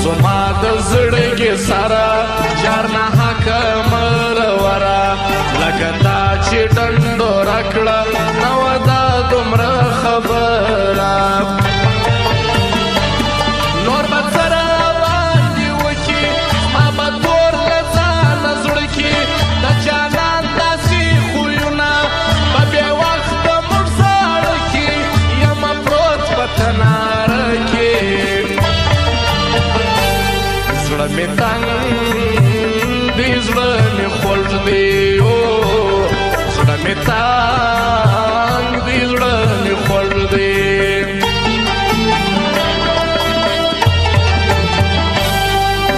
زما د زړګي سره جار نه حقه مروره لکه تا چې ډنډوره کړه نه وه دا دومره خبره نور به څه راباندې وکړي ما به تور له ځانه زړه کي د جانان داسې خویونه به بې وخته موږ زاړه کي یمه پروت په تناره کې زړه مې تنګ دی زړه مې خوږ دی زړه مې تنګ دی زړه مې خوږ دی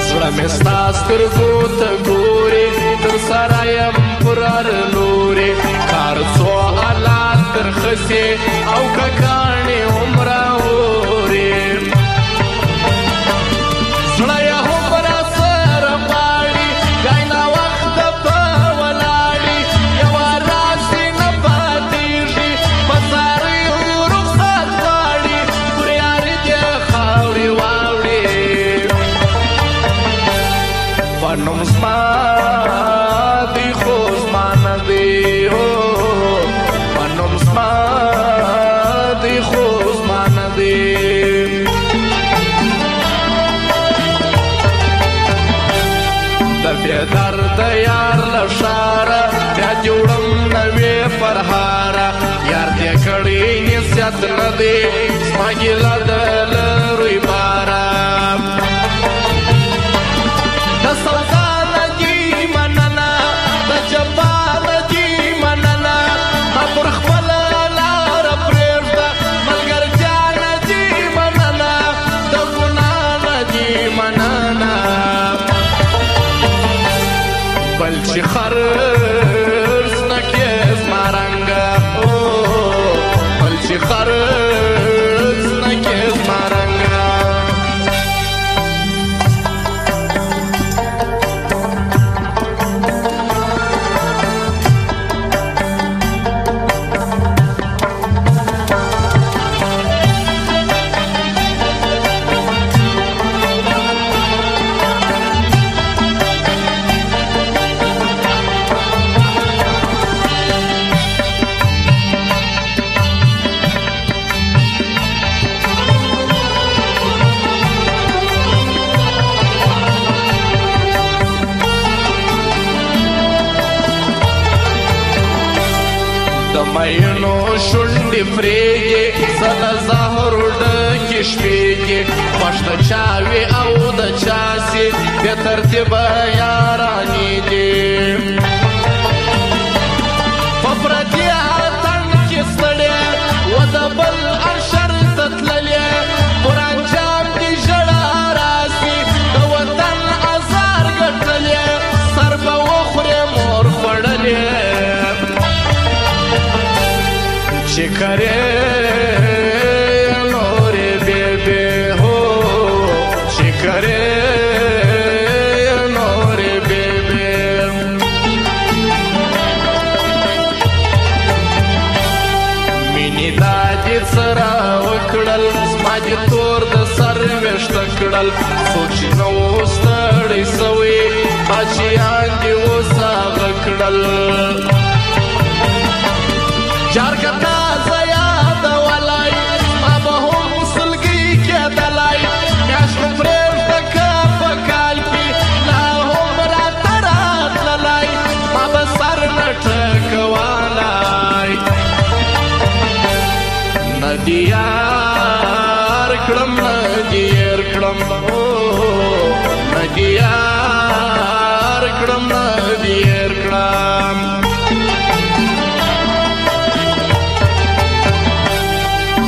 زړه مې ستا سترګو ته ګوري تر سره یم پر هر لوري کار څو حالات ترخسي او که کاڼې هم راوري زړه یې هم راسره غواړي ګای ناوخته به ولاړي یوه راسي نه پاتېږي په څاریو رخصت غواړي پر یاري دې خاورې واوړي په نوم زما دی خو زما نه دی په نوم زما دی خو زما نه دی د بې درده یار له ښاره بیا دې وړم نوې پرهاره یار دې کړی نصیحت نه دی زما ګیله د لرې باره د سودا نه دي مننه د جفا نه دي مننه ما پر خپله لاره پرېږده ملګرتیا نه دي مننه د ګناه نه دي مننه بل چې خرڅ نه کړې زما رنګه بل چې خرڅ نه کړې زما رنګه مینو شونډې پرېږي زه د زهرو ډکې شپېږي خوښ د چا وي او د چا سي بې ترتیبه یارانې دي په پردي اتڼ کې ستړې و د بل انشر ته تللې پر انجام دې ژړا راسي د وطن ازار ګټلې سر به وخورې مور خوړلې چې کرې نورې بېبې هو چې کرې نورې بېبې مینې دا دې څه راوکړل زما دې تور د سر ویښته کړل څوک چې نه و ستړی سوی بچیان دې اوس هغه کړل جارکه تازه یادولی ما به هم سلګۍ کېدلی میاشت مو پرېږده که په کال کې لا هم راته راتللی ما به سر نه ټکولی نه دې یار کړم نه دې هېر کړم نه دې یار کړم نه دې هېر کړم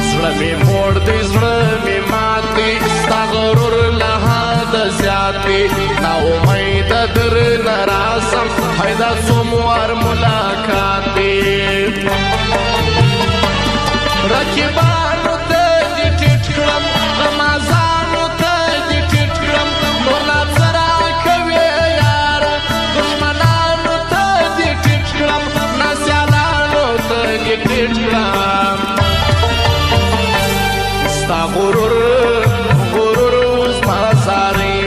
زړه مې موړ دی زړه مې مات دی ستا غرور له حده زیات دی ناامیده درنه راسم پیدا څوموار ملاقات دی رقیبانو ته دې ټیټ کړم غمازانو ته دې ټیټ کړم نور لا څه راکوې یاره دښمنانو ته دې ټیټ کړم ناسیالانو ته دې ټیټ کړم ستا غرور غرور اوس ما ساري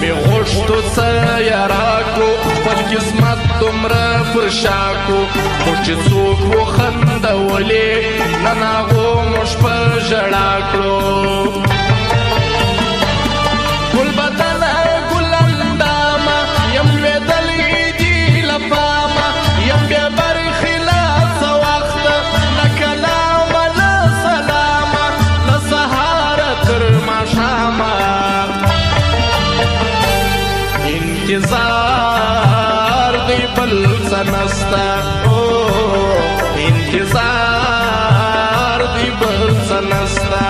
مې غوښتو څه یې راکړو خپل قسمت دومره پر شا کړو موږ چې څوک وخندولې نن هغو موږ په ژړا کړو ګل بدنه ګل اندامه یم لوېدلی دي له پامه یم بې برخې له څه وخته نه کلامه نه سلامه له سهاره تر ماښامه انتظار دی بل څه نسته انتظار دی بل څه نسته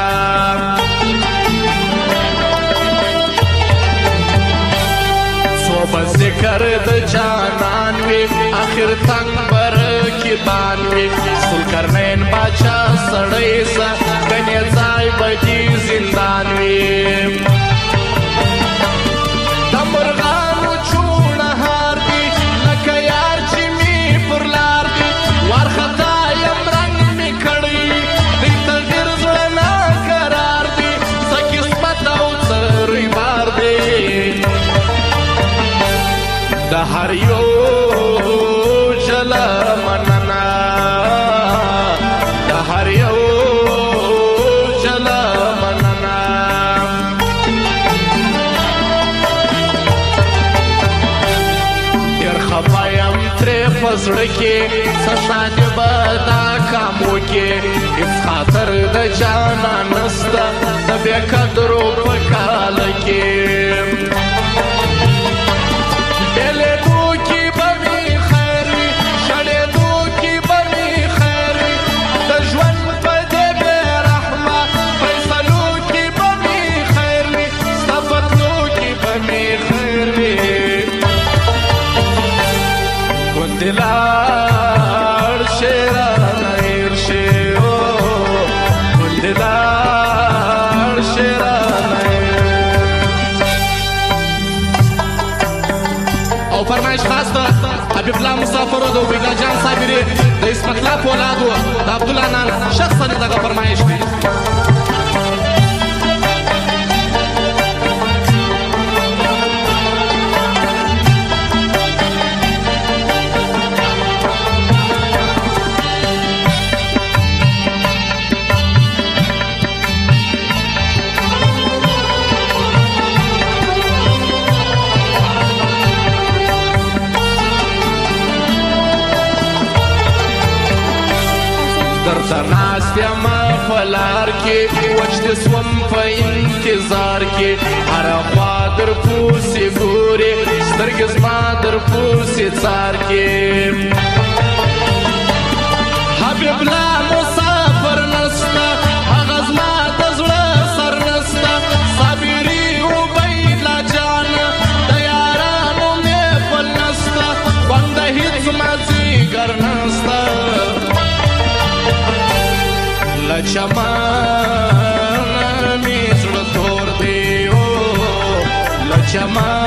څو به ذکر د جانان وي آخر تنګ به رقیبان وي ذوالقرنین باچا سړی سه ګنې ځای به دې زندان وي د مرغانو چوڼه هار دي لکه یار چې مې پر لار دي وارخطا یم رنګ مې کړی دی ته ډېر زړه ناقرار دي څه قسمت او څه ریبار دی د هر یو جله مننه د هر یو جله مننه ډېر خفه یم ترې په زړه کې څه شانې به دا کام وکې هېڅ خاطر د جانا نسته د بې قدرو په کاله کې بېلېدو کې به مې خیر وي شړېدو کې به مې خیر وي د ژوند په دې بې رحمه فیصلو کې به مې خیر وي ستا په تلو کې به مې خیر وي غوندې لاړ شې رانه هېر شې غوندې لاړ شې رانه او فرمایش خاص ده حبیب الله مسافرو د عبیدالله جان صابري د اسمت الله فولادو د عبدالله نان شخصا دغه فرمایش دی درته ناست یمه په لار کې وچ دې سوم په انتظار کې هره خوا در پوسې ګورې سترګې زما در پوسې څار کې حبیب الله مسافر نسته هغه زما د زړه سر نسته صابري عبیدالله جان د یارانو محفل نسته خوند د هېڅ مازدیګر نسته له چمن مې زړه تور دی له چمن